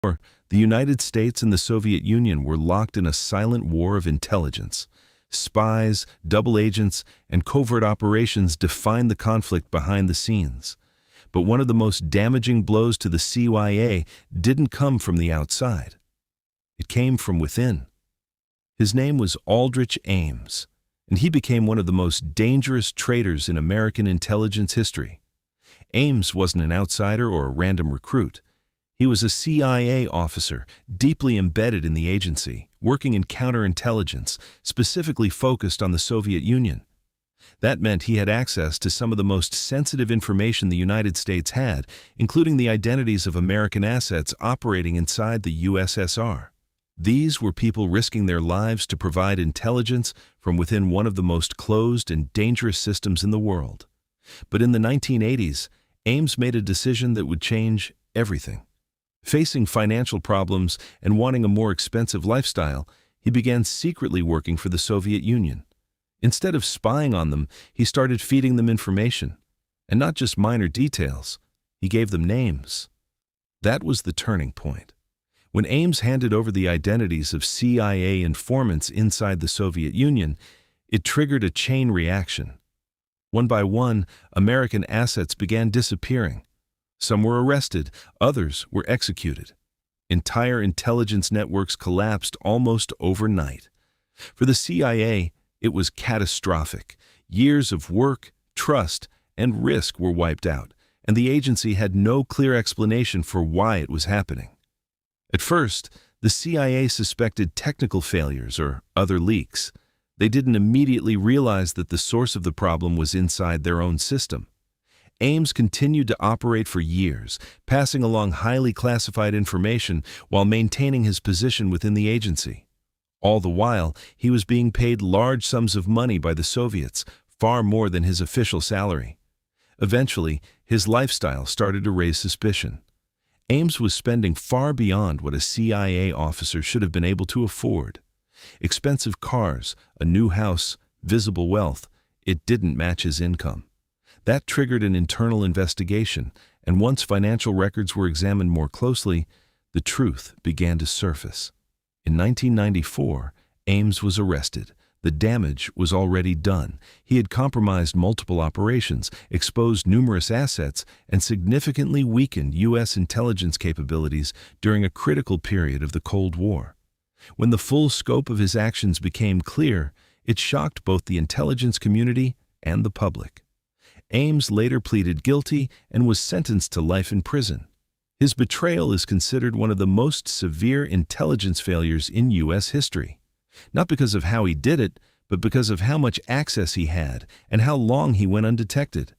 The United States and the Soviet Union were locked in a silent war of intelligence. Spies, double agents, and covert operations defined the conflict behind the scenes. But one of the most damaging blows to the CIA didn't come from the outside. It came from within. His name was Aldrich Ames, and he became one of the most dangerous traitors in American intelligence history. Ames wasn't an outsider or a random recruit. He was a CIA officer, deeply embedded in the agency, working in counterintelligence, specifically focused on the Soviet Union. That meant he had access to some of the most sensitive information the United States had, including the identities of American assets operating inside the USSR. These were people risking their lives to provide intelligence from within one of the most closed and dangerous systems in the world. But in the 1980s, Ames made a decision that would change everything. Facing financial problems and wanting a more expensive lifestyle, he began secretly working for the Soviet Union. Instead of spying on them, he started feeding them information. And not just minor details, he gave them names. That was the turning point. When Ames handed over the identities of CIA informants inside the Soviet Union, it triggered a chain reaction. One by one, American assets began disappearing. Some were arrested, others were executed. Entire intelligence networks collapsed almost overnight. For the CIA, it was catastrophic. Years of work, trust, and risk were wiped out, and the agency had no clear explanation for why it was happening. At first, the CIA suspected technical failures or other leaks. They didn't immediately realize that the source of the problem was inside their own system. Ames continued to operate for years, passing along highly classified information while maintaining his position within the agency. All the while, he was being paid large sums of money by the Soviets, far more than his official salary. Eventually, his lifestyle started to raise suspicion. Ames was spending far beyond what a CIA officer should have been able to afford. Expensive cars, a new house, visible wealth, it didn't match his income. That triggered an internal investigation, and once financial records were examined more closely, the truth began to surface. In 1994, Ames was arrested. The damage was already done. He had compromised multiple operations, exposed numerous assets, and significantly weakened U.S. intelligence capabilities during a critical period of the Cold War. When the full scope of his actions became clear, it shocked both the intelligence community and the public. Ames later pleaded guilty and was sentenced to life in prison. His betrayal is considered one of the most severe intelligence failures in U.S. history. Not because of how he did it, but because of how much access he had and how long he went undetected.